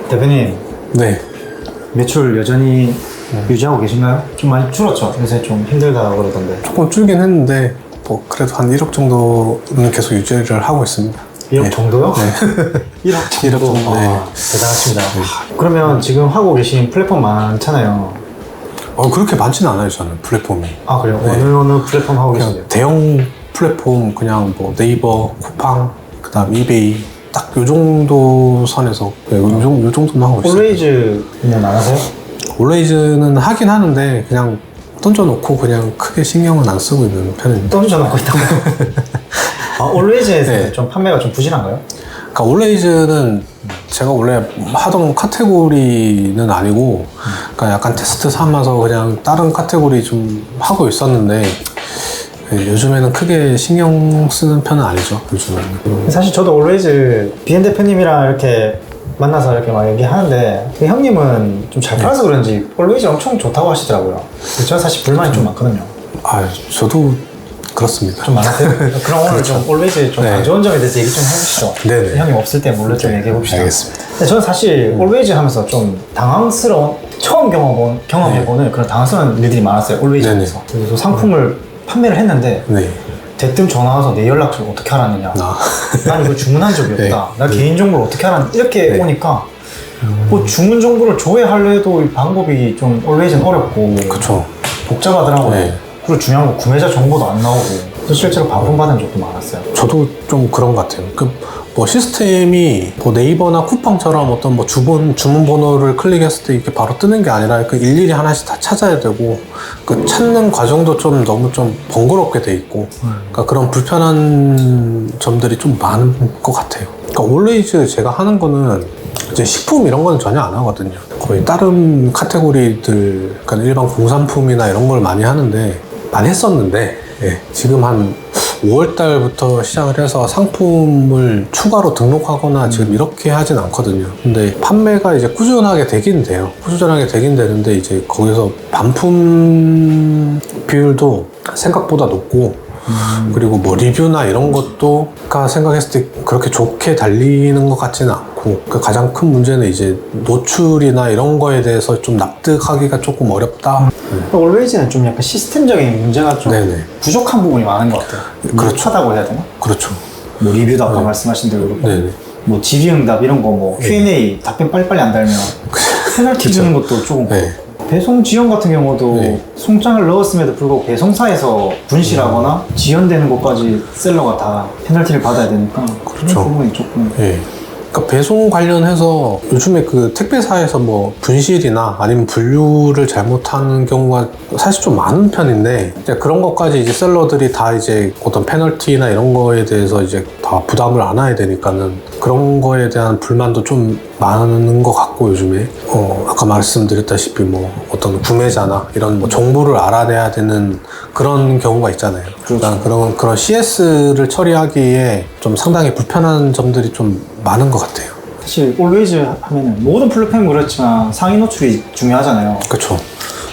대표님, 네. 매출 여전히 유지하고 계신가요? 좀 많이 줄었죠? 요새 좀 힘들다고 그러던데. 조금 줄긴 했는데 뭐 그래도 한 1억 정도는 계속 유지를 하고 있습니다. 1억 네. 정도요? 네. 1억 정도? 1억 정도, 네. 대단하십니다. 그러면 지금 하고 계신 플랫폼 많잖아요. 그렇게 많지는 않아요, 저는 플랫폼이. 아, 그래요? 네. 어느 플랫폼 하고 계신데요? 그냥 대형 플랫폼, 그냥 뭐 네이버, 쿠팡, 그 다음 이베이, 딱 요 정도 선에서, 네, 요 정도는 하고 있어요. 올웨이즈는 안 하세요? 올웨이즈는 하긴 하는데, 그냥 던져놓고 그냥 크게 신경은 안 쓰고 있는 편입니다. 던져놓고 있다고요? 아, 올웨이즈에서 네. 좀 판매가 좀 부실한가요? 그러니까 올웨이즈는 제가 원래 하던 카테고리는 아니고, 그러니까 약간 테스트 삼아서 그냥 다른 카테고리 좀 하고 있었는데, 네, 요즘에는 크게 신경 쓰는 편은 아니죠, 요즘에는. 사실 저도 올웨이즈 비엔 대표님이랑 이렇게 만나서 이렇게 막 얘기하는데 형님은 좀 잘 팔아서 그런지 올웨이즈 엄청 좋다고 하시더라고요. 저는 사실 불만이 좀 많거든요. 저도 그렇습니다. 좀 많으세요? 그럼 오늘 좀 올웨이즈 좀 안 네. 좋은 점에 대해서 얘기 좀 해주시죠. 네네. 형님 없을 때 몰래 좀 얘기해 봅시다. 알겠습니다. 근데 저는 사실 올웨이즈 하면서 좀 당황스러운, 처음 경험해보는 그런 당황스러운 일들이 많았어요. 올웨이즈 네네. 하면서. 그래서 상품을 판매를 했는데 네. 대뜸 전화 와서 내 연락처를 어떻게 알았느냐. 난 이거 주문한 적이 없다. 네. 나 개인정보를 어떻게 알았느냐. 이렇게 네. 오니까 뭐 주문 정보를 조회하려 해도 이 방법이 좀 올웨이즈는 어렵고 그쵸. 복잡하더라고요. 네. 그리고 중요한 건 구매자 정보도 안 나오고 그래서 실제로 반품받은 적도 많았어요. 저도 좀 그런 것 같아요. 뭐 시스템이 뭐 네이버나 쿠팡처럼 어떤 뭐 주문 번호를 클릭했을 때 이렇게 바로 뜨는 게 아니라 일일이 하나씩 다 찾아야 되고 그 찾는 과정도 좀 너무 좀 번거롭게 돼 있고 그러니까 그런 불편한 점들이 좀 많은 것 같아요. 그러니까 올웨이즈 제가 하는 거는 이제 식품 이런 거는 전혀 안 하거든요. 거의 다른 카테고리들, 그러니까 일반 공산품이나 이런 걸 많이 했었는데, 예, 지금 한 5월 달부터 시작을 해서 상품을 추가로 등록하거나 지금 이렇게 하진 않거든요. 근데 판매가 이제 꾸준하게 되긴 돼요. 꾸준하게 되긴 되는데 이제 거기서 반품 비율도 생각보다 높고 그리고 뭐 리뷰나 이런 것도 생각했을 때 그렇게 좋게 달리는 것 같지는 않고 그 가장 큰 문제는 이제 노출이나 이런 거에 대해서 좀 납득하기가 조금 어렵다. 올웨이즈는 좀 약간 시스템적인 문제가 좀 네네. 부족한 부분이 많은 것 같아요. 그렇죠. 못하다고 해야 되나? 그렇죠. 뭐 리뷰도 아까 네. 말씀하신 대로 그렇고 네네. 뭐 질의응답 이런 거 뭐 Q&A 답변 빨리빨리 안 달면 페널티 주는 것도 조금 네. 배송 지연 같은 경우도 네. 송장을 넣었음에도 불구하고 배송사에서 분실하거나 지연되는 것까지 셀러가 다 페널티를 받아야 되니까 그렇죠. 그런 부분이 조금 예. 그러니까 배송 관련해서 요즘에 그 택배사에서 뭐 분실이나 아니면 분류를 잘못하는 경우가 사실 좀 많은 편인데 이제 그런 것까지 이제 셀러들이 다 이제 어떤 페널티나 이런 거에 대해서 이제 다 부담을 안아야 되니까는 그런 거에 대한 불만도 좀 많은 것 같고 요즘에 아까 말씀드렸다시피 뭐 어떤 구매자나 이런 뭐 정보를 알아내야 되는 그런 경우가 있잖아요. 그러니까 그런 CS를 처리하기에 좀 상당히 불편한 점들이 좀 많은 것 같아요. 사실 올웨이즈 하면은 모든 플랫폼이 그렇지만 상위 노출이 중요하잖아요. 그렇죠.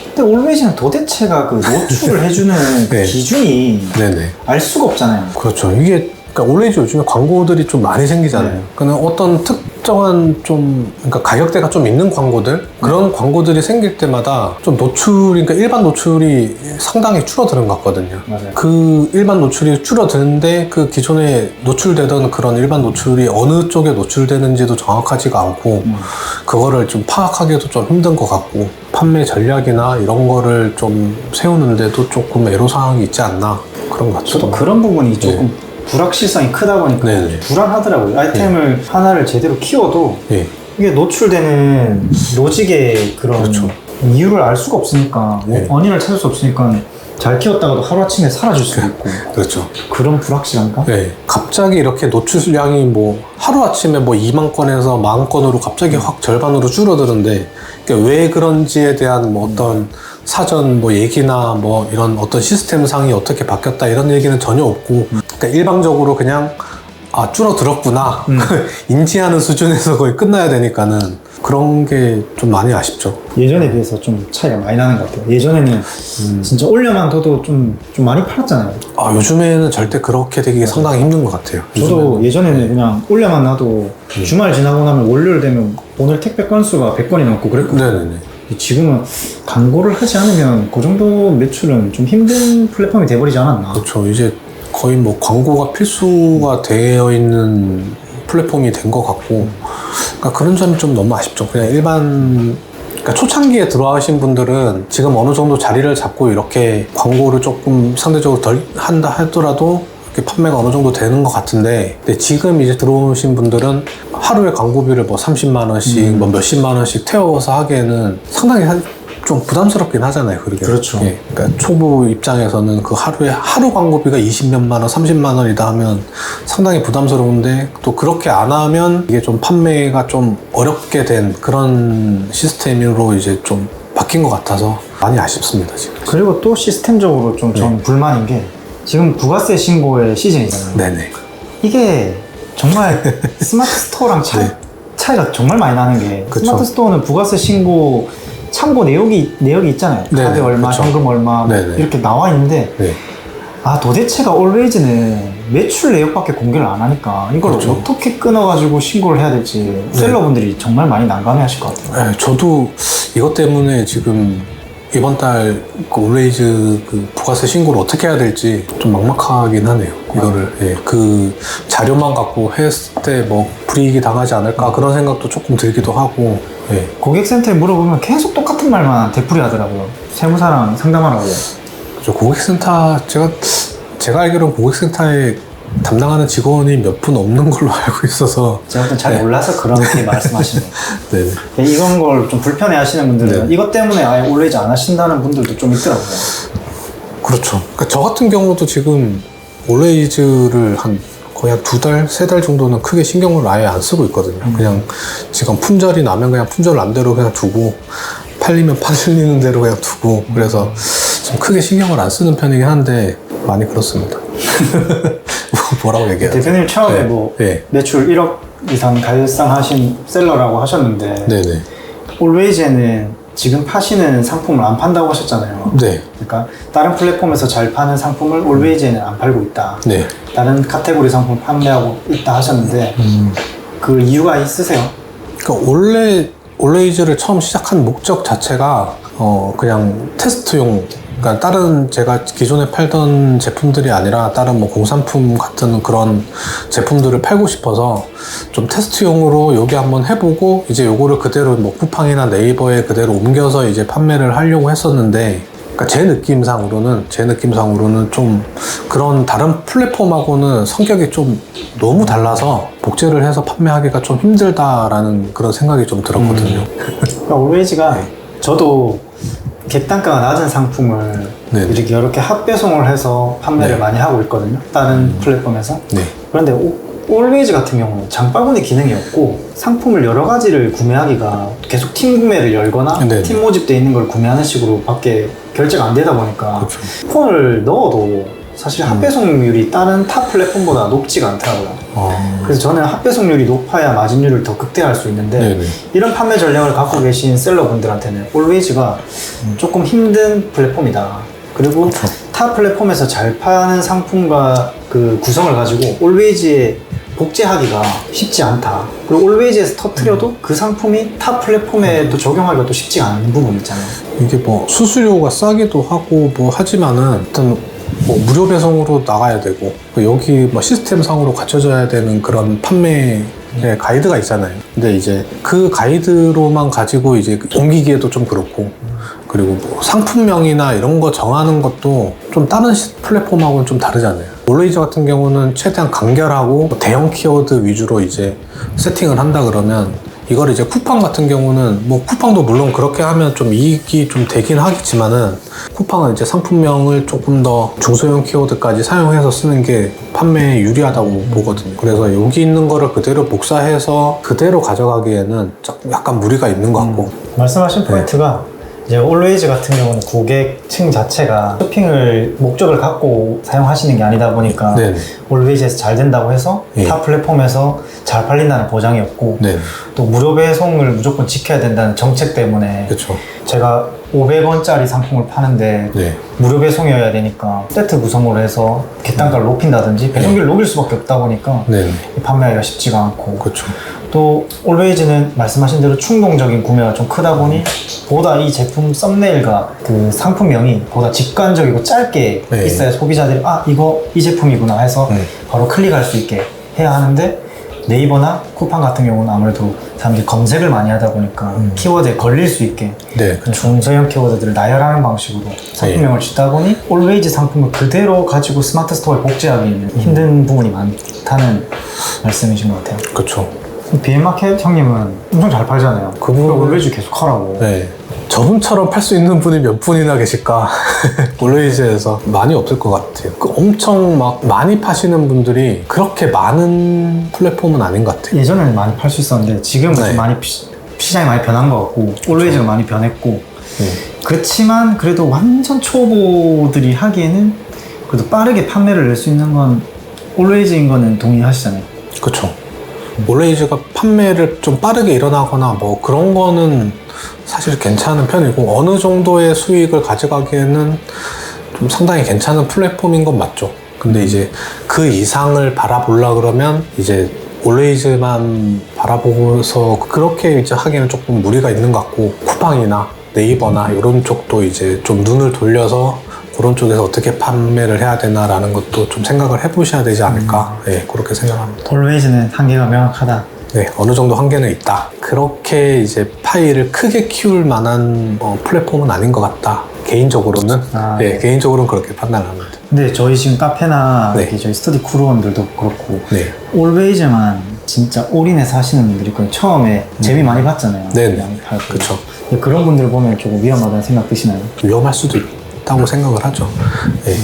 근데 올웨이즈는 도대체가 그 노출을 해주는 그 네. 기준이 네네. 알 수가 없잖아요. 그렇죠. 이게 그러니까 올웨이즈 요즘에 광고들이 좀 많이 생기잖아요. 네. 그러니까 어떤 특정한 좀 그러니까 가격대가 좀 있는 광고들 그런 광고들이 생길 때마다 좀 그러니까 일반 노출이 상당히 줄어드는 것 같거든요. 맞아요. 그 일반 노출이 줄어드는데 그 기존에 노출되던 그런 일반 노출이 어느 쪽에 노출되는지도 정확하지가 않고 그거를 좀 파악하기도 좀 힘든 것 같고 판매 전략이나 이런 거를 좀 세우는데도 조금 애로사항이 있지 않나 그런 것 같아요. 저도 그런 부분이 조금 불확실성이 크다 보니까 네네. 불안하더라고요. 아이템을 하나를 제대로 키워도 예. 이게 노출되는 로직의 그런 그렇죠. 이유를 알 수가 없으니까 네. 원인을 찾을 수 없으니까 잘 키웠다가도 하루아침에 사라질 수도 있고 그렇죠. 그런 불확실함과 네. 갑자기 이렇게 노출량이 뭐 하루아침에 뭐 2만 건에서 10,000 건으로 갑자기 확 절반으로 줄어드는데 그러니까 왜 그런지에 대한 뭐 어떤 사전 뭐 얘기나 뭐 이런 어떤 시스템상이 어떻게 바뀌었다 이런 얘기는 전혀 없고 그러니까 일방적으로 그냥 줄어들었구나 인지하는 수준에서 거의 끝나야 되니까는 그런 게 좀 많이 아쉽죠. 예전에 비해서 좀 차이가 많이 나는 것 같아요. 예전에는 진짜 올려만 둬도 좀 많이 팔았잖아요. 요즘에는 절대 그렇게 되기 상당히 힘든 것 같아요. 저도 예전에는 그냥 올려만 놔도 주말 지나고 나면 월요일 되면 오늘 택배 건수가 100건이 넘고 그랬거든요. 네네네. 지금은 광고를 하지 않으면 그 정도 매출은 좀 힘든 플랫폼이 돼버리지 않았나. 그렇죠. 이제 거의 뭐 광고가 필수가 되어 있는 플랫폼이 된 것 같고, 그러니까 그런 점이 좀 너무 아쉽죠. 그냥 그러니까 초창기에 들어가신 분들은 지금 어느 정도 자리를 잡고 이렇게 광고를 조금 상대적으로 덜 한다 하더라도 이렇게 판매가 어느 정도 되는 것 같은데, 근데 지금 이제 들어오신 분들은 하루에 광고비를 뭐 30만 원씩, 뭐 몇십만 원씩 태워서 하기에는 상당히 좀 부담스럽긴 하잖아요. 그러게. 그렇죠. 예. 그러니까 초보 입장에서는 그 하루 광고비가 20몇만 원, 30만 원이다 하면 상당히 부담스러운데, 또 그렇게 안 하면 이게 좀 판매가 좀 어렵게 된 그런 시스템으로 이제 좀 바뀐 것 같아서 많이 아쉽습니다, 지금. 그리고 또 시스템적으로 좀 저는 불만인 게, 지금 부가세 신고의 시즌이잖아요. 네네. 이게 정말 스마트 스토어랑 차이가 정말 많이 나는 게, 그쵸. 스마트 스토어는 부가세 신고 참고 내역이 있잖아요. 네네, 카드 얼마, 그쵸. 현금 얼마 네네. 이렇게 나와 있는데, 네. 도대체가 올웨이즈는 매출 내역밖에 공개를 안 하니까 이걸 그렇죠. 어떻게 끊어가지고 신고를 해야 될지 셀러분들이 정말 많이 난감해 하실 것 같아요. 네, 저도 이것 때문에 지금 이번 달 그 올웨이즈 그 부가세 신고를 어떻게 해야 될지 좀 막막하긴 하네요. 이거를 그 자료만 갖고 했을 때 뭐 불이익이 당하지 않을까 그런 생각도 조금 들기도 하고. 고객센터에 물어보면 계속 똑같은 말만 되풀이 하더라고요. 세무사랑 상담하라고. 저 고객센터 제가 알기로는 고객센터에 담당하는 직원이 몇 분 없는 걸로 알고 있어서 제가 잘 몰라서 그렇게 말씀하시는 거예요. 네. 이런 걸 좀 불편해 하시는 분들은 이것 때문에 아예 올웨이즈 안 하신다는 분들도 좀 있더라고요. 그렇죠. 그러니까 저 같은 경우도 지금 올웨이즈를 거의 한 2달, 3달 정도는 크게 신경을 아예 안 쓰고 있거든요. 그냥 지금 품절이 나면 그냥 품절 남대로 그냥 두고, 팔리면 팔리는 대로 그냥 두고, 그래서 좀 크게 신경을 안 쓰는 편이긴 한데 많이 그렇습니다. 뭐라고 얘기해야 돼? 대표님 처음에 매출 1억 이상 달성하신 셀러라고 하셨는데, 네네. 올웨이즈에는 지금 파시는 상품을 안 판다고 하셨잖아요. 네. 그러니까 다른 플랫폼에서 잘 파는 상품을 올웨이즈에는 안 팔고 있다. 네. 다른 카테고리 상품 판매하고 있다 하셨는데 그 이유가 있으세요? 그러니까 올웨이즈를 처음 시작한 목적 자체가 그냥 테스트용, 그러니까 다른 제가 기존에 팔던 제품들이 아니라 다른 뭐 공산품 같은 그런 제품들을 팔고 싶어서 좀 테스트용으로 여기 한번 해보고 이제 요거를 그대로 뭐 쿠팡이나 네이버에 그대로 옮겨서 이제 판매를 하려고 했었는데, 그러니까 제 느낌상으로는 좀 그런 다른 플랫폼하고는 성격이 좀 너무 달라서 복제를 해서 판매하기가 좀 힘들다라는 그런 생각이 좀 들었거든요. 그러니까 올웨이즈가 저도 객단가가 낮은 상품을 이렇게 여러 개 합배송을 해서 판매를 많이 하고 있거든요. 다른 플랫폼에서. 그런데 올웨이즈 같은 경우는 장바구니 기능이 없고 상품을 여러 가지를 구매하기가 계속 팀 구매를 열거나 팀 모집되어 있는 걸 구매하는 식으로 밖에 결제가 안 되다 보니까 쿠폰을 넣어도 사실 합배송률이 다른 타 플랫폼보다 높지가 않더라고요. 그래서 저는 합배송률이 높아야 마진율을 더 극대화할 수 있는데 이런 판매 전략을 갖고 계신 셀러분들한테는 올웨이즈가 조금 힘든 플랫폼이다. 그리고 타 플랫폼에서 잘 파는 상품과 그 구성을 가지고 올웨이즈에 복제하기가 쉽지 않다. 그리고 올웨이즈에서 터트려도 그 상품이 타 플랫폼에 또 적용하기가 또 쉽지 않은 부분이 있잖아요. 이게 뭐 수수료가 싸기도 하고 뭐 하지만은 일단 뭐 무료 배송으로 나가야 되고 여기 뭐 시스템상으로 갖춰져야 되는 그런 판매 가이드가 있잖아요. 근데 이제 그 가이드로만 가지고 이제 옮기기에도 좀 그렇고, 그리고 뭐 상품명이나 이런 거 정하는 것도 좀 다른 플랫폼하고는 좀 다르잖아요. 올웨이즈 같은 경우는 최대한 간결하고 대형 키워드 위주로 이제 세팅을 한다 그러면, 이걸 이제 쿠팡 같은 경우는 뭐 쿠팡도 물론 그렇게 하면 좀 이익이 좀 되긴 하겠지만은, 쿠팡은 이제 상품명을 조금 더 중소형 키워드까지 사용해서 쓰는 게 판매에 유리하다고 보거든요. 그래서 여기 있는 거를 그대로 복사해서 그대로 가져가기에는 약간 무리가 있는 것 같고. 말씀하신 포인트가 이제 올웨이즈 같은 경우는 고객층 자체가 쇼핑을 목적을 갖고 사용하시는 게 아니다 보니까 네네. 올웨이즈에서 잘 된다고 해서 예. 타 플랫폼에서 잘 팔린다는 보장이 없고 네. 또 무료 배송을 무조건 지켜야 된다는 정책 때문에 그렇죠. 제가 500원짜리 상품을 파는데 네. 무료 배송이어야 되니까 세트 구성으로 해서 객단가를 높인다든지 배송비를 녹일 수밖에 없다 보니까 네. 판매하기가 쉽지가 않고 그렇죠. 또 올웨이즈는 말씀하신 대로 충동적인 구매가 좀 크다 보니 보다 이 제품 썸네일과 그 상품명이 보다 직관적이고 짧게 네. 있어야 소비자들이 아 이거 이 제품이구나 해서 바로 클릭할 수 있게 해야 하는데 네이버나 쿠팡 같은 경우는 아무래도 사람들이 검색을 많이 하다 보니까 키워드에 걸릴 수 있게 네. 중저형 키워드들을 나열하는 방식으로 상품명을 짓다 보니 올웨이즈 상품을 그대로 가지고 스마트 스토어에 복제하기에는 힘든 부분이 많다는 말씀이신 것 같아요. 그렇죠. 비앤마켓 형님은 엄청 잘 팔잖아요. 그분은- 올웨이즈 계속 하라고. 네. 저분처럼 팔 수 있는 분이 몇 분이나 계실까? 올웨이즈에서 많이 없을 것 같아요. 엄청 막 많이 파시는 분들이 그렇게 많은 플랫폼은 아닌 것 같아요. 예전에는 많이 팔 수 있었는데 지금은 네. 좀 많이 시장이 많이 변한 것 같고 올웨이즈가 많이 변했고 네. 그렇지만 그래도 완전 초보들이 하기에는 그래도 빠르게 판매를 낼 수 있는 건 올웨이즈인 거는 동의하시잖아요. 그렇죠. 올웨이즈가 판매를 좀 빠르게 일어나거나 뭐 그런 거는 사실 괜찮은 편이고 어느 정도의 수익을 가져가기에는 좀 상당히 괜찮은 플랫폼인 건 맞죠. 근데 이제 그 이상을 바라보려 그러면 이제 올웨이즈만 바라보고서 그렇게 이제 하기에는 조금 무리가 있는 것 같고 쿠팡이나 네이버나 이런 쪽도 이제 좀 눈을 돌려서 그런 쪽에서 어떻게 판매를 해야 되나라는 것도 좀 생각을 해보셔야 되지 않을까. 네, 그렇게 생각합니다. 올웨이즈는 한계가 명확하다. 네, 어느 정도 한계는 있다. 그렇게 이제 파일을 크게 키울 만한 플랫폼은 아닌 것 같다. 개인적으로는. 네, 개인적으로는 그렇게 판단을 합니다. 근데 저희 지금 카페나 네. 이렇게 저희 스터디 크루원들도 그렇고 네. 올웨이즈만 진짜 올인해서 하시는 분들이 있거든요. 처음에 재미 많이 봤잖아요. 네네. 많이 팔고. 그쵸. 근데 그런 분들 보면 조금 위험하다는 생각 드시나요? 위험할 수도 있다고 생각을 하죠. 네.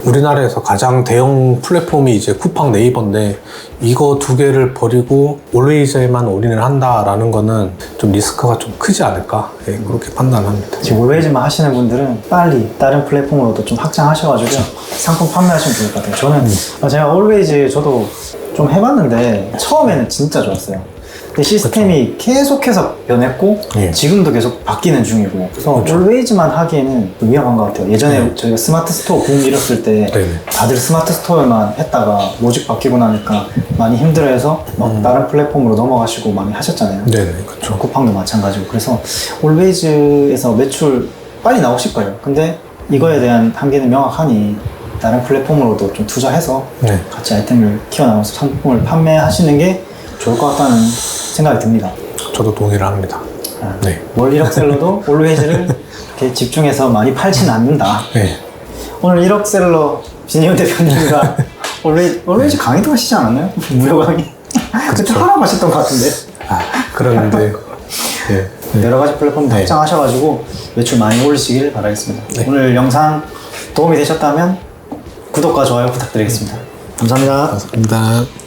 우리나라에서 가장 대형 플랫폼이 이제 쿠팡 네이버인데 이거 두 개를 버리고 올웨이즈에만 올인을 한다라는 거는 좀 리스크가 좀 크지 않을까. 네, 그렇게 판단합니다. 지금 올웨이즈만 하시는 분들은 빨리 다른 플랫폼으로도 좀 확장하셔가지고 상품 판매하시면 좋을 것 같아요. 저는 제가 올웨이즈 저도 좀 해봤는데 처음에는 진짜 좋았어요. 근데 시스템이 계속해서 변했고 예. 지금도 계속 바뀌는 중이고 그래서 올웨이즈만 하기에는 좀 위험한 것 같아요. 예전에 저희가 스마트 스토어 붐 일었을 때 네네. 다들 스마트 스토어만 했다가 로직 바뀌고 나니까 많이 힘들어해서 막 다른 플랫폼으로 넘어가시고 많이 하셨잖아요. 네네, 그렇죠. 쿠팡도 마찬가지고. 그래서 올웨이즈에서 매출 빨리 나오실 거예요. 근데 이거에 대한 한계는 명확하니 다른 플랫폼으로도 좀 투자해서 네. 같이 아이템을 키워나가서 상품을 판매하시는 게 좋을 것 같다는 생각이 듭니다. 저도 동의를 합니다. 네. 월 1억 셀러도 올웨이즈를 이렇게 집중해서 많이 팔지는 않는다. 네. 오늘 1억 셀러 진희훈 대표님과 올웨이즈 강의도 하시지 않았나요? 무료 강의? 그때 하라고 하셨던 것 같은데. 그런데 네. 여러 가지 플랫폼 네. 확장하셔가지고 매출 많이 올리시길 바라겠습니다. 네. 오늘 영상 도움이 되셨다면 구독과 좋아요 부탁드리겠습니다. 감사합니다. 감사합니다.